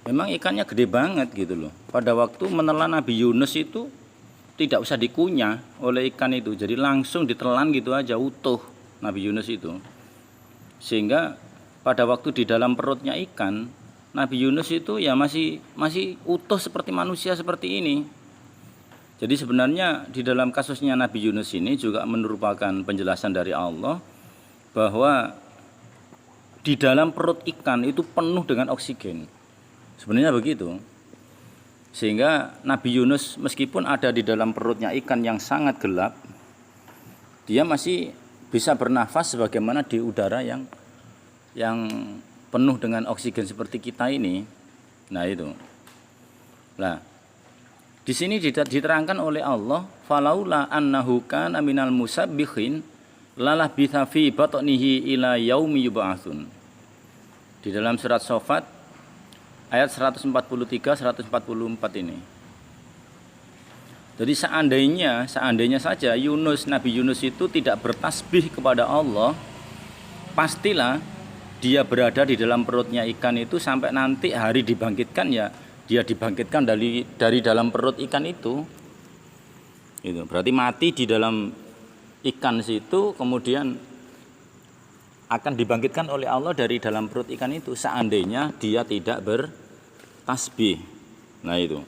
Memang ikannya gede banget gitu loh. Pada waktu menelan Nabi Yunus itu tidak usah dikunyah oleh ikan itu, jadi langsung ditelan gitu aja utuh Nabi Yunus itu. Sehingga pada waktu di dalam perutnya ikan, Nabi Yunus itu ya masih utuh seperti manusia seperti ini. Jadi sebenarnya di dalam kasusnya Nabi Yunus ini juga merupakan penjelasan dari Allah bahwa di dalam perut ikan itu penuh dengan oksigen. Sebenarnya begitu. Sehingga Nabi Yunus meskipun ada di dalam perutnya ikan yang sangat gelap, dia masih bisa bernafas sebagaimana di udara yang penuh dengan oksigen seperti kita ini. Nah itu. Nah, di sini diterangkan oleh Allah, falaula annahu kana minal musabbihin lalabitha fi batnihi ila yaumi yub'atsun. Di dalam surat Shafat ayat 143 144 ini. Jadi seandainya saja Nabi Yunus itu tidak bertasbih kepada Allah, pastilah dia berada di dalam perutnya ikan itu sampai nanti hari dibangkitkan, ya dia dibangkitkan dari dalam perut ikan itu. Itu berarti mati di dalam ikan situ, kemudian akan dibangkitkan oleh Allah dari dalam perut ikan itu seandainya dia tidak bertasbih. Nah itu.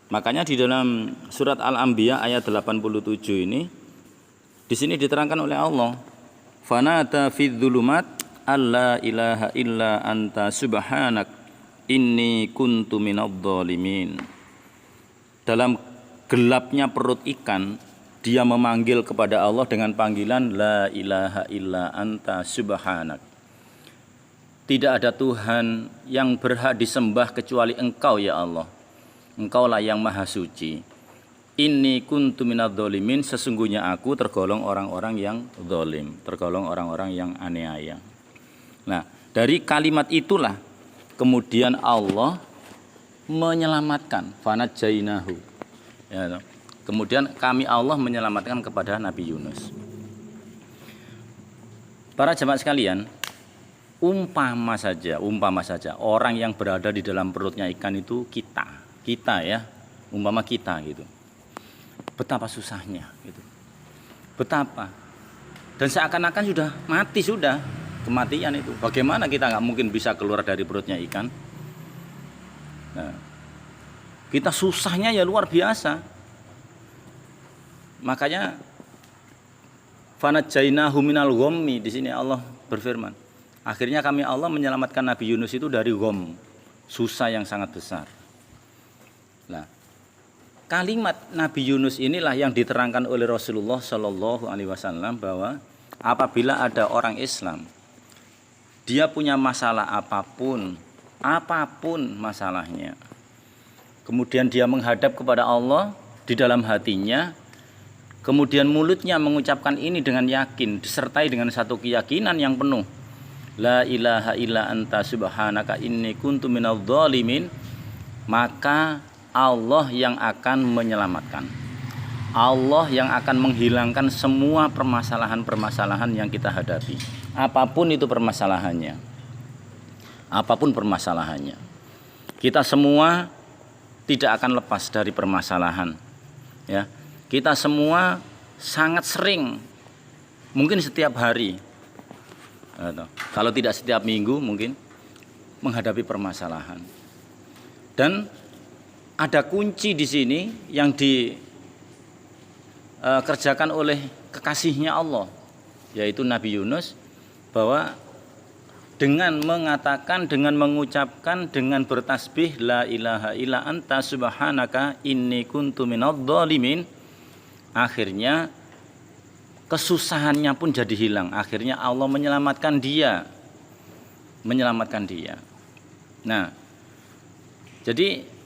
Makanya di dalam surat Al-Anbiya ayat 87 ini di sini diterangkan oleh Allah, fanata fid dzulumat alla ilaha illa anta subhanak inni kuntu minadh dhalimin. Dalam gelapnya perut ikan, dia memanggil kepada Allah dengan panggilan la ilaha illa anta subhanak. Tidak ada Tuhan yang berhak disembah kecuali Engkau ya Allah. Engkaulah yang maha suci. Inni kuntu minadh dhalimin, sesungguhnya aku tergolong orang-orang yang zalim, tergolong orang-orang yang aniaya. Nah, dari kalimat itulah kemudian Allah menyelamatkan fanajainahu. Ya, kemudian kami Allah menyelamatkan kepada Nabi Yunus. Para jemaah sekalian, umpama saja orang yang berada di dalam perutnya ikan itu kita ya, umpama kita gitu. Betapa susahnya gitu. Betapa. Dan seakan-akan sudah mati, sudah kematian itu. Bagaimana kita nggak mungkin bisa keluar dari perutnya ikan? Nah, kita susahnya ya luar biasa. Makanya fanajainahu minal ghammi, di sini Allah berfirman, akhirnya kami Allah menyelamatkan Nabi Yunus itu dari gham, susah yang sangat besar. Nah, kalimat Nabi Yunus inilah yang diterangkan oleh Rasulullah Shallallahu Alaihi Wasallam bahwa apabila ada orang Islam, dia punya masalah apapun masalahnya, kemudian dia menghadap kepada Allah di dalam hatinya, kemudian mulutnya mengucapkan ini dengan yakin, disertai dengan satu keyakinan yang penuh, la ilaha illa anta subhanaka inni kuntu minadh dhalimin, maka Allah yang akan menyelamatkan. Allah yang akan menghilangkan semua permasalahan-permasalahan yang kita hadapi. Apapun itu permasalahannya. Apapun permasalahannya. Kita semua tidak akan lepas dari permasalahan. Ya. Kita semua sangat sering, mungkin setiap hari, kalau tidak setiap minggu mungkin, menghadapi permasalahan. Dan ada kunci di sini yang dikerjakan oleh kekasihnya Allah, yaitu Nabi Yunus, bahwa dengan mengatakan, dengan mengucapkan, dengan bertasbih la ilaha illa anta subhanaka inni kuntu minadh dhalimin, akhirnya kesusahannya pun jadi hilang. Akhirnya Allah menyelamatkan dia. Nah, jadi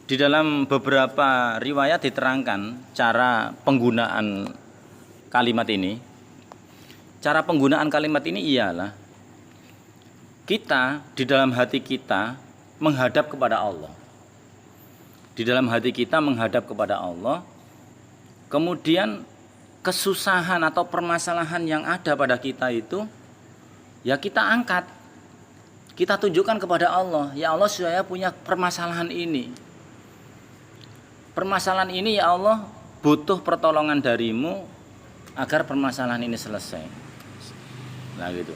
di dalam beberapa riwayat diterangkan cara penggunaan kalimat ini. Cara penggunaan kalimat ini ialah kita di dalam hati kita menghadap kepada Allah. Di dalam hati kita menghadap kepada Allah. Kemudian kesusahan atau permasalahan yang ada pada kita itu ya kita angkat. Kita tunjukkan kepada Allah, ya Allah saya punya permasalahan ini. Permasalahan ini ya Allah butuh pertolongan darimu agar permasalahan ini selesai. Nah gitu.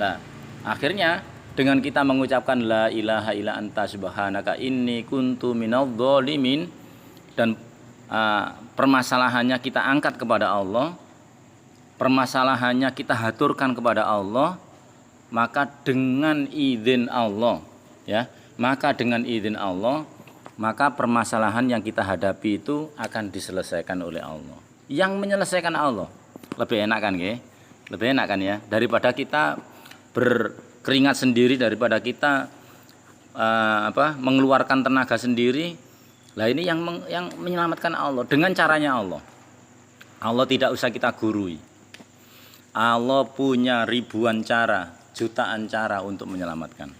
Nah, akhirnya dengan kita mengucapkan la ilaha illa anta subhanaka inni kuntu minadz dzalimin dan permasalahannya kita angkat kepada Allah, permasalahannya kita haturkan kepada Allah, maka dengan izin Allah maka permasalahan yang kita hadapi itu akan diselesaikan oleh Allah. Yang menyelesaikan Allah. Lebih enak kan nggih? Lebih enak kan ya daripada kita berkeringat sendiri, daripada kita mengeluarkan tenaga sendiri. Lah ini yang menyelamatkan Allah dengan caranya Allah. Allah tidak usah kita gurui. Allah punya ribuan cara, jutaan cara untuk menyelamatkan.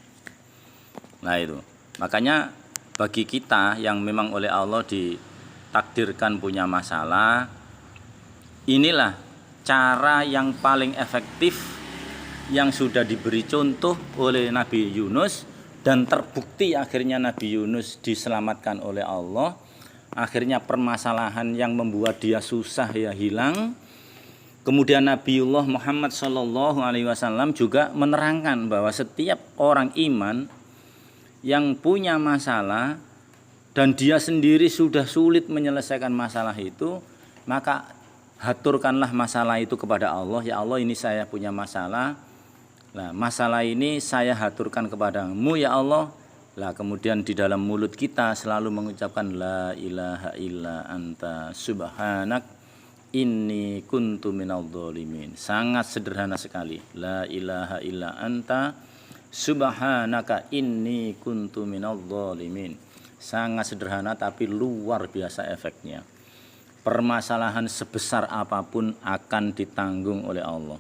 Nah itu. Makanya bagi kita yang memang oleh Allah ditakdirkan punya masalah, inilah cara yang paling efektif yang sudah diberi contoh oleh Nabi Yunus dan terbukti akhirnya Nabi Yunus diselamatkan oleh Allah. Akhirnya permasalahan yang membuat dia susah ya hilang. Kemudian Nabiullah Muhammad SAW juga menerangkan bahwa setiap orang iman yang punya masalah dan dia sendiri sudah sulit menyelesaikan masalah itu, maka haturkanlah masalah itu kepada Allah. Ya Allah, ini saya punya masalah. Nah, masalah ini saya haturkan kepadamu ya Allah. Lah kemudian di dalam mulut kita selalu mengucapkan la ilaha illa anta subhanak inni kuntu minadz dzalimin. Sangat sederhana sekali. La ilaha illa anta subhanaka inni kuntu minadz dzalimin. Sangat sederhana tapi luar biasa efeknya. Permasalahan sebesar apapun akan ditanggung oleh Allah.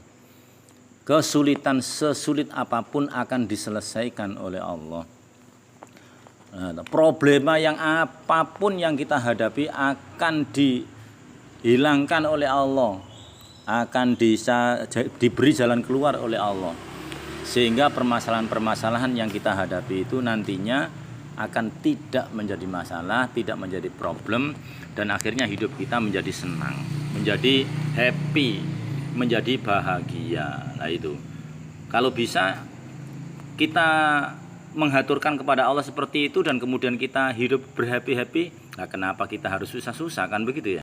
Kesulitan sesulit apapun akan diselesaikan oleh Allah. Nah, problema yang apapun yang kita hadapi akan dihilangkan oleh Allah, akan diberi jalan keluar oleh Allah, sehingga permasalahan-permasalahan yang kita hadapi itu nantinya akan tidak menjadi masalah, tidak menjadi problem, dan akhirnya hidup kita menjadi senang, menjadi happy, menjadi bahagia. Nah itu, kalau bisa kita menghaturkan kepada Allah seperti itu dan kemudian kita hidup berhappy-happy, nah kenapa kita harus susah-susah, kan begitu ya?